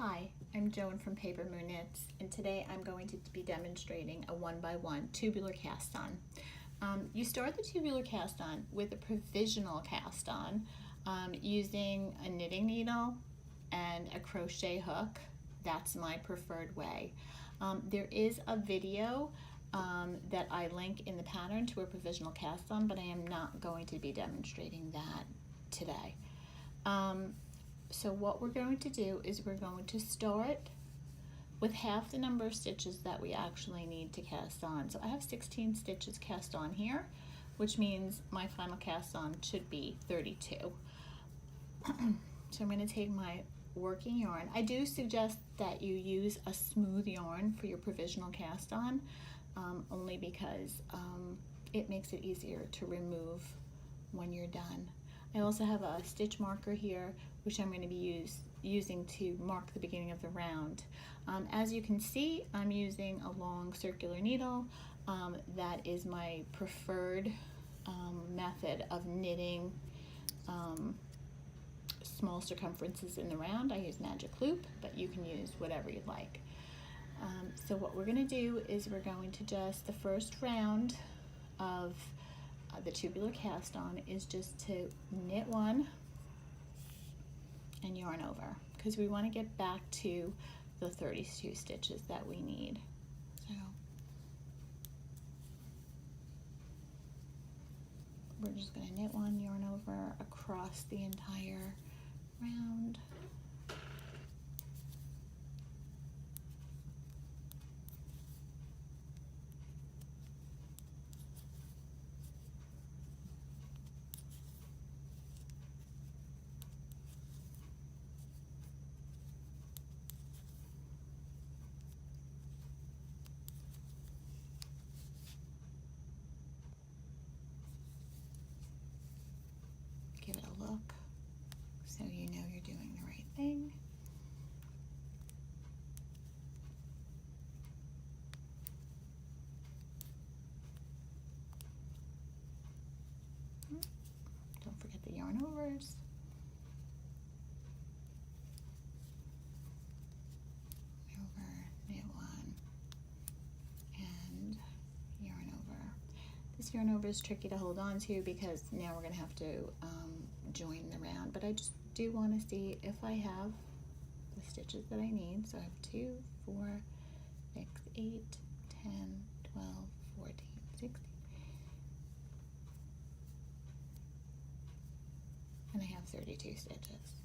Hi, I'm Joan from Paper Moon Knits, and today I'm going to be demonstrating a 1x1 tubular cast-on. You start the tubular cast-on with a provisional cast-on using a knitting needle and a crochet hook. That's my preferred way. There is a video that I link in the pattern to a provisional cast-on, but I am not going to be demonstrating that today. So what we're going to do is we're going to start with half the number of stitches that we actually need to cast on. So I have 16 stitches cast on here, which means my final cast on should be 32. So I'm going to take my working yarn. I do suggest that you use a smooth yarn for your provisional cast on, only because it makes it easier to remove when you're done. I also have a stitch marker here, which I'm going to be using to mark the beginning of the round. As you can see, I'm using a long circular needle. That is my preferred method of knitting small circumferences in the round. I use magic loop, but you can use whatever you'd like. So what we're going to do is we're going to just, the first round of the tubular cast on is just to knit one and yarn over, because we want to get back to the 32 stitches that we need. So we're just going to knit one, yarn over across the entire round. Give it a look so you know you're doing the right thing. Don't forget the yarn overs. Over, knit one, and yarn over. This yarn over is tricky to hold on to because now we're going to have to join the round, but I just do want to see if I have the stitches that I need. So I have 2, 4, 6, 8, 10, 12, 14, 16, and I have 32 stitches.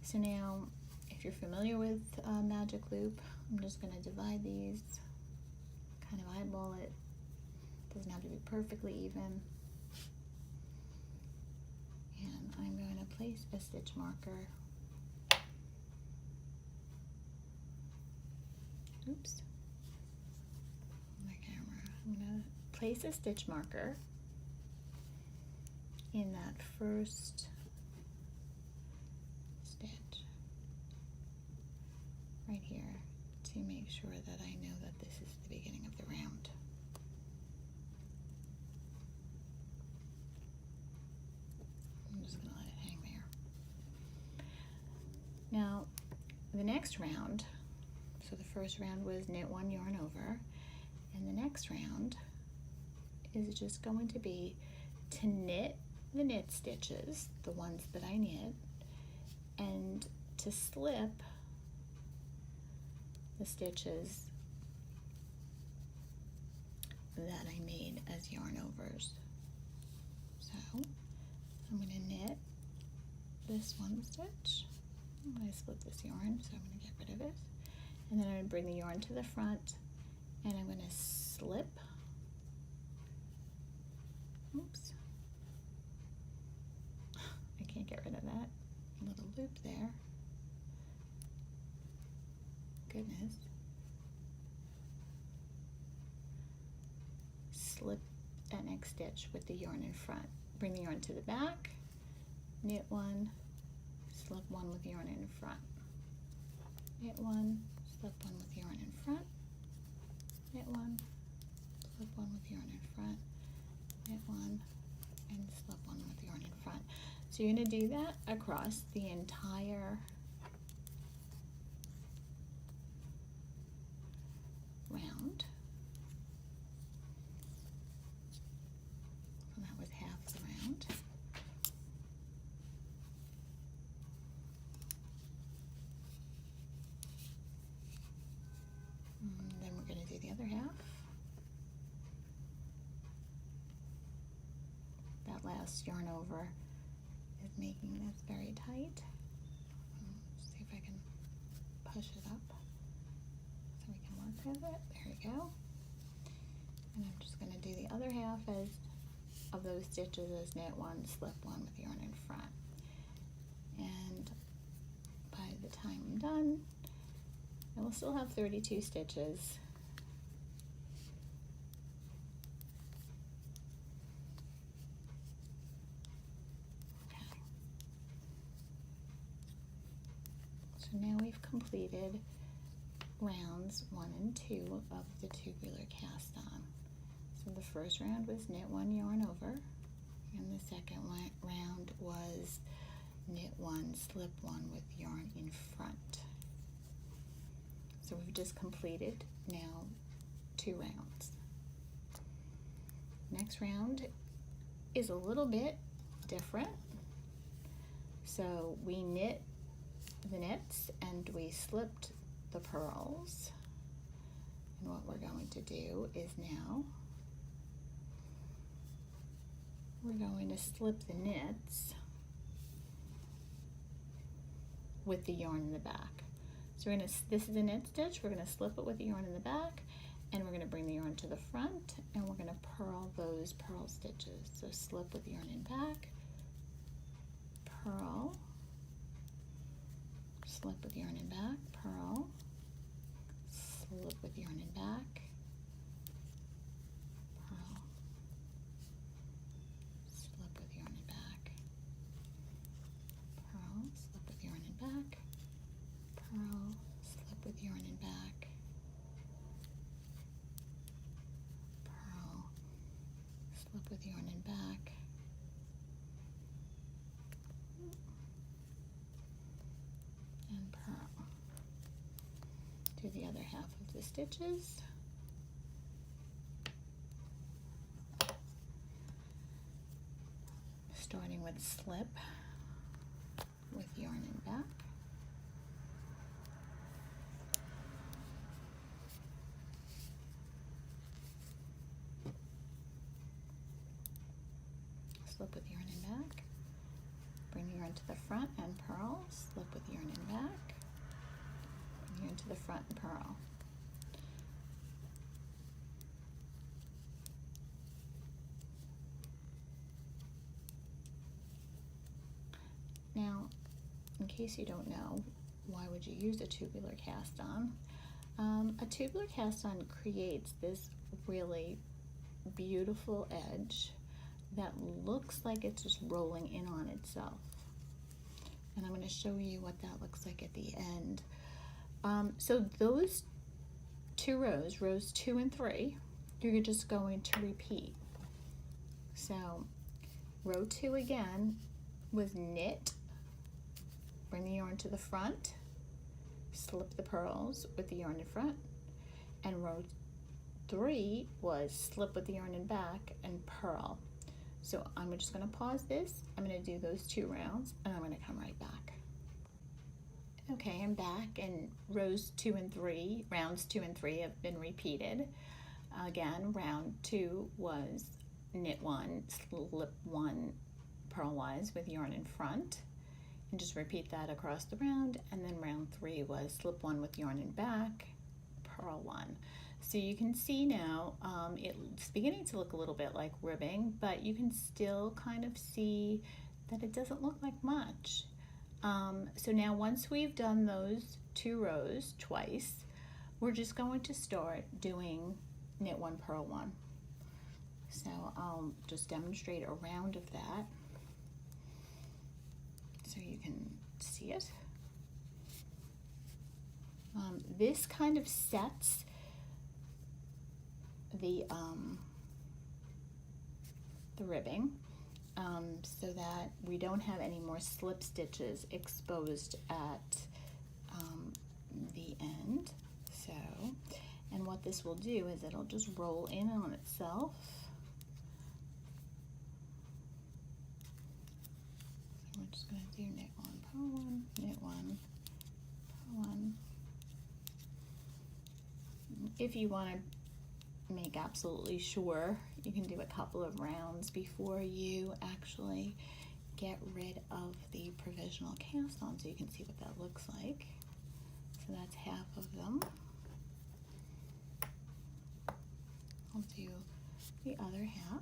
So now, if you're familiar with magic loop, I'm just going to divide these, kind of eyeball it. Doesn't have to be perfectly even. And I'm going to place a stitch marker. Oops. My camera. I'm going to place a stitch marker in that first stitch right here to make sure that I know that this is the beginning of the round. I'm just going to let it hang there. Now, the next round, so the first round was knit one, yarn over, and the next round is just going to be to knit the knit stitches, the ones that I knit, and to slip the stitches that I made as yarn overs. So I'm going to knit this one stitch. I'm going to split this yarn, so I'm going to get rid of it. And then I'm going to bring the yarn to the front, and I'm going to slip. Oops. I can't get rid of that little loop there. Goodness. Slip that next stitch with the yarn in front. Bring the yarn to the back, knit one, slip one with yarn in front. Knit one, slip one with yarn in front. Knit one, slip one with yarn in front. Knit one, and slip one with yarn in front. So you're going to do that across the entire pass yarn over is making this very tight. Let's see if I can push it up so we can work with it. There we go. And I'm just going to do the other half of those stitches as knit one, slip one with yarn in front. And by the time I'm done, I will still have 32 stitches. Okay. So now we've completed rounds 1 and 2 of the tubular cast on. So the first round was knit one, yarn over, and the second round was knit one, slip one with yarn in front. So we've just completed now 2 rounds. Next round is a little bit different. So we knit the knits and we slipped the purls. And what we're going to do is now we're going to slip the knits with the yarn in the back. So we're going to, this is a knit stitch, we're going to slip it with the yarn in the back, and we're going to bring the yarn to the front, and we're going to purl those purl stitches. So slip with yarn in back, purl, slip with yarn in back, purl, slip with yarn in back, purl, slip with yarn in back, purl, slip with yarn in back, purl, slip with yarn in back, purl, slip with yarn in back, and purl. Do the other half of the stitches. Starting with slip with yarn in back. Slip with yarn in back. Bring the yarn to the front and purl. Slip with yarn in back. Bring yarn to the front and purl. Now, in case you don't know, why would you use a tubular cast on? A tubular cast on creates this really beautiful edge that looks like it's just rolling in on itself. And I'm going to show you what that looks like at the end. So those 2 rows, rows 2 and 3, you're just going to repeat. So row 2 again was knit, bring the yarn to the front, slip the purls with the yarn in front, and row 3 was slip with the yarn in back and purl. So I'm just going to pause this, I'm going to do those 2 rounds, and I'm going to come right back. Okay, I'm back, and rows 2 and 3, rounds 2 and 3 have been repeated. Again, round 2 was knit 1, slip 1 purlwise with yarn in front, and just repeat that across the round. And then round 3 was slip 1 with yarn in back, purl 1. So you can see now it's beginning to look a little bit like ribbing, but you can still kind of see that it doesn't look like much. So now once we've done those 2 rows twice, we're just going to start doing knit 1, purl 1. So I'll just demonstrate a round of that so you can see it. This kind of sets the ribbing so that we don't have any more slip stitches exposed at the end. So, and what this will do is it'll just roll in on itself. So we're just going to do knit 1, purl 1, knit 1, purl 1. If you want to make absolutely sure you can do a couple of rounds before you actually get rid of the provisional cast on, so you can see what that looks like. So that's half of them. I'll do the other half.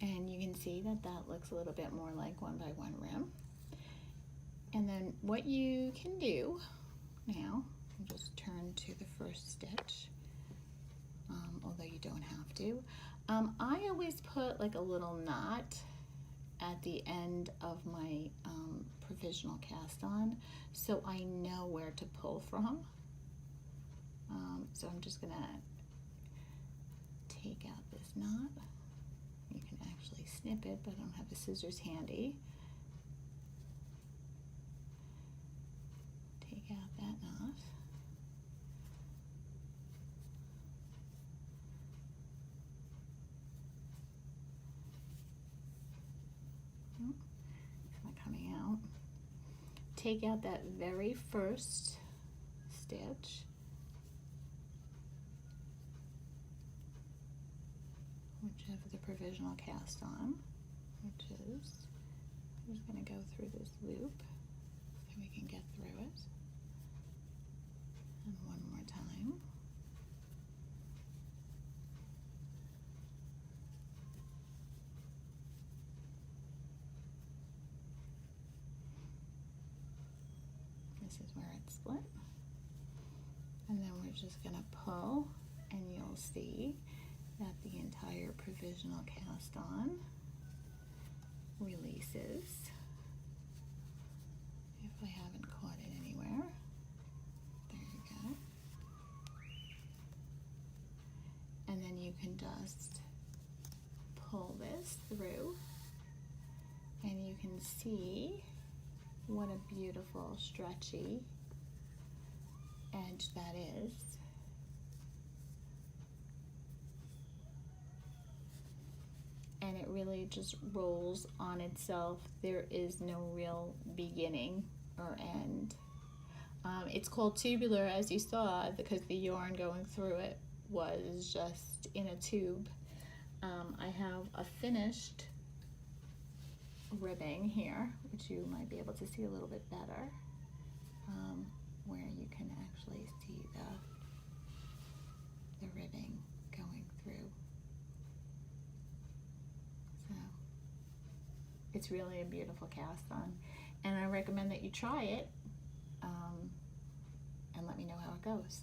And you can see that that looks a little bit more like 1 by 1 rim. And then what you can do now, I'll just turn to the first stitch, although you don't have to. I always put like a little knot at the end of my provisional cast on, so I know where to pull from. So I'm just gonna take out this knot. You can actually snip it, but I don't have the scissors handy. Take out that knot. It's not coming out. Take out that very first stitch. Which have the provisional cast on, which is, I'm just going to go through this loop so we can get through it. And one more time. This is where it's split. And then we're just going to pull, and you'll see that the entire provisional cast on releases. If I haven't caught it anywhere, there you go. And then you can just pull this through, and you can see what a beautiful stretchy edge that is. And it really just rolls on itself. There is no real beginning or end. It's called tubular, as you saw, because the yarn going through it was just in a tube. I have a finished ribbing here, which you might be able to see a little bit better, where you can actually see the ribbing going through. So it's really a beautiful cast on, and I recommend that you try it and let me know how it goes.